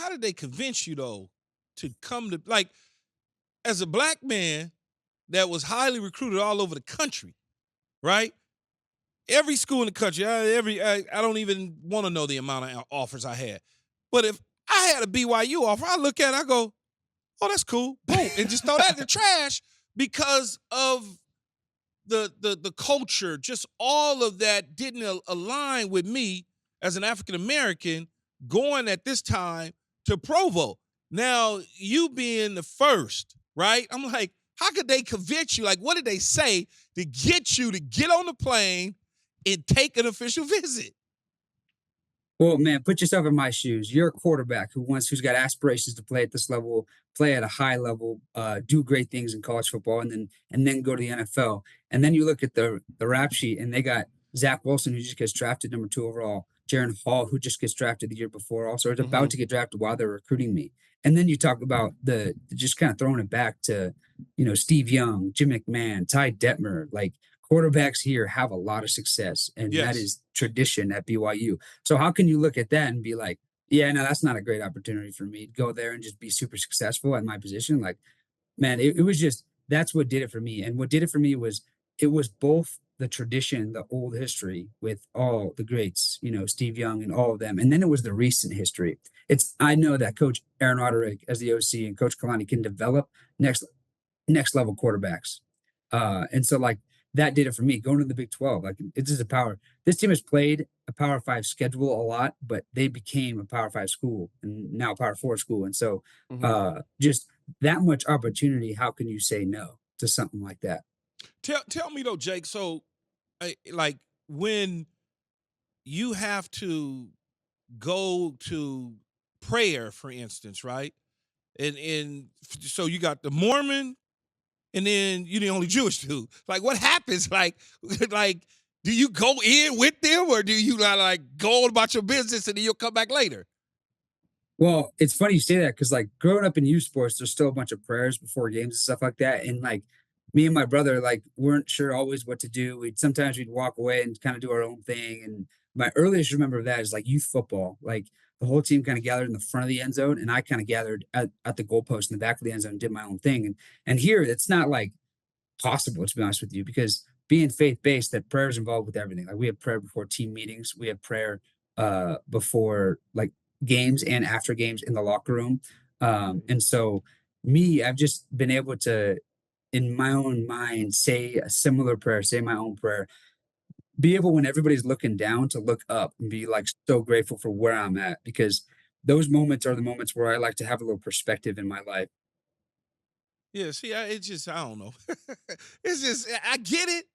how did they convince you though to come to like as a black man that was highly recruited all over the country, right? Every school in the country, I don't even want to know the amount of offers I had. But if I had a BYU offer, I look at it, I go, oh, that's cool. Boom. And just throw that in the trash because of the culture, just all of that didn't align with me as an African American going at this time to Provo. Now, you being the first, right? I'm like, how could they convince you? Like, what did they say to get you to get on the plane and take an official visit? Well, man, put yourself in my shoes. You're a quarterback who's got aspirations to play at this level, play at a high level, do great things in college football, and then go to the NFL. And then you look at the rap sheet, and they got Zach Wilson, who just gets drafted number 2 overall, Jaron Hall, who just gets drafted the year before, also is about Mm-hmm. to get drafted while they're recruiting me. And then you talk about the just kind of throwing it back to, Steve Young, Jim McMahon, Ty Detmer, like quarterbacks here have a lot of success, and that Yes. is tradition at BYU. So how can you look at that and be like, yeah, no, that's not a great opportunity for me to go there and just be super successful at my position? Like, man, it was just that's what did it for me. And what did it for me was it was both the tradition, the old history with all the greats, Steve Young and all of them. And then it was the recent history. I know that Coach Aaron Roderick as the OC and Coach Kalani can develop next next level quarterbacks. And so like that did it for me going to the Big 12. Like it's just a power. This team has played a Power Five schedule a lot, but they became a Power Five school and now a Power Four school. And so Mm-hmm. just that much opportunity. How can you say no to something like that? Tell me though, Jake. So, like when you have to go to prayer, for instance, right? And so you got the Mormon, and then you're the only Jewish dude. Like, what happens? Like, do you go in with them, or do you like go on about your business and then you'll come back later? Well, it's funny you say that because like growing up in youth sports, there's still a bunch of prayers before games and stuff like that. And like me and my brother, like weren't sure always what to do. We'd walk away and kind of do our own thing. And my earliest remember of that is like youth football. Like the whole team kind of gathered in the front of the end zone, and I kind of gathered at the goalpost in the back of the end zone and did my own thing. And here it's not like possible to be honest with you, because being faith based, that prayer is involved with everything. Like we have prayer before team meetings, we have prayer before like games and after games in the locker room. And so me, I've just been able to, in my own mind, say a similar prayer, say my own prayer, be able when everybody's looking down to look up and be like so grateful for where I'm at, because those moments are the moments where I like to have a little perspective in my life. Yeah, see, it's just I don't know. It's just I get it,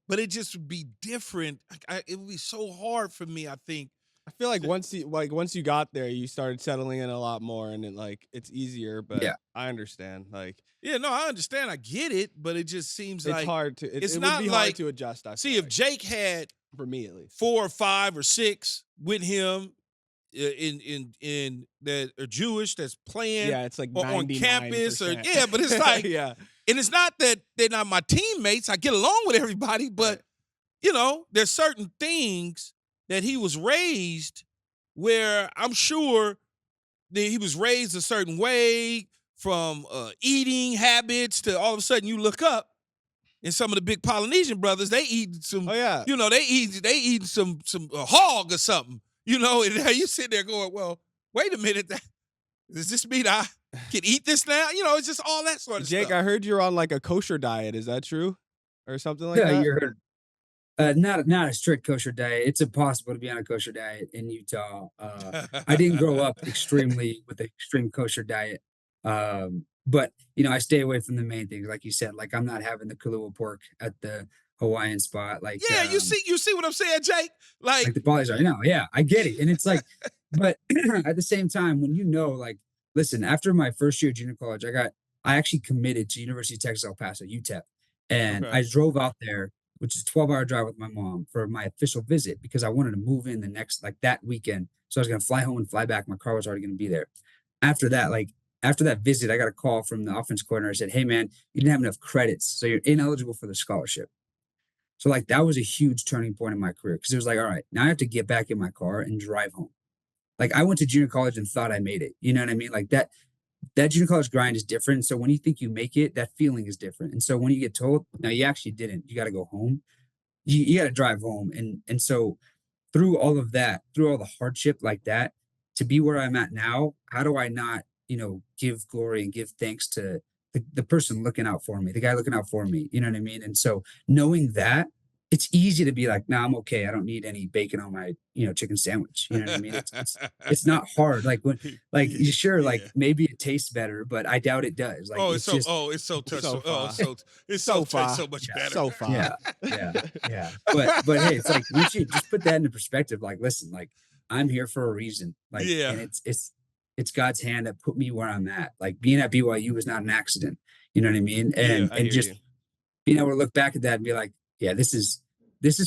but it just would be different. It would be so hard for me. I think. I feel like To, once you got there, you started settling in a lot more, and it's easier. But Yeah. I understand. Like yeah, no, I understand. I get it, but it just seems it's like hard to it's it would not be hard like. to adjust. I feel See, if like Jake had for me at least. 4 or 5 or 6 with him in that are Jewish that's playing Yeah, it's like or on campus or 99%. yeah, but it's like yeah, and it's not that they're not my teammates. I get along with everybody, but right. there's certain things that he was raised where I'm sure that he was raised a certain way from eating habits to all of a sudden you look up and some of the big Polynesian brothers, they eat some, Oh yeah, they eat some hog or something, and now you sit there going, well, wait a minute, does this mean I can eat this now? It's just all that sort of Jake, stuff. I heard you're on like a kosher diet. Is that true, or something like Yeah, that? you're not a strict kosher diet. It's impossible to be on a kosher diet in Utah. I didn't grow up extremely with an extreme kosher diet, but I stay away from the main things, like you said. Like I'm not having the Kahlua pork at the Hawaiian spot, Yeah, you see what I'm saying, Jake? like Like, the polys are. Yeah, I get it, and it's like, but at the same time, when like, listen, after my first year of junior college, I actually committed to University of Texas El Paso, UTEP, and Okay. I drove out there, which is a 12-hour drive with my mom for my official visit because I wanted to move in the next like that weekend. So I was gonna fly home and fly back. My car was already gonna be there. After that, like after that visit, I got a call from the offense coordinator. I said, "Hey man, you didn't have enough credits, so you're ineligible for the scholarship." So like that was a huge turning point in my career because it was like, all right, now I have to get back in my car and drive home. Like I went to junior college and thought I made it. You know what I mean? Like that junior college grind is different. So when you think you make it, that feeling is different. And so when you get told, no, you actually didn't, you got to go home. You got to drive home. And so through all of that, through all the hardship like that, to be where I'm at now, how do I not, give glory and give thanks to the person looking out for me, the guy looking out for me, you know what I mean? And so knowing that, it's easy to be like, nah, I'm okay. I don't need any bacon on my, chicken sandwich. You know what I mean? It's not hard. Like when, like you sure, like maybe it tastes better, but I doubt it does. Like it's so touch. so far. It's So so far. so much better. So far. Yeah. But hey, it's like once you just put that into perspective, like listen, like I'm here for a reason. Like, and it's God's hand that put me where I'm at. Like being at BYU was not an accident. You know what I mean? And just being able to look back at that and be like, yeah, this is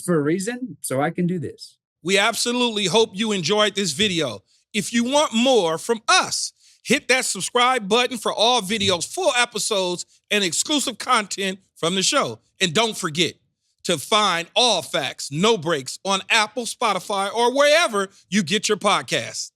for a reason, so I can do this. We absolutely hope you enjoyed this video. If you want more from us, hit that subscribe button for all videos, full episodes, and exclusive content from the show. And don't forget to find All Facts, No Breaks on Apple, Spotify, or wherever you get your podcasts.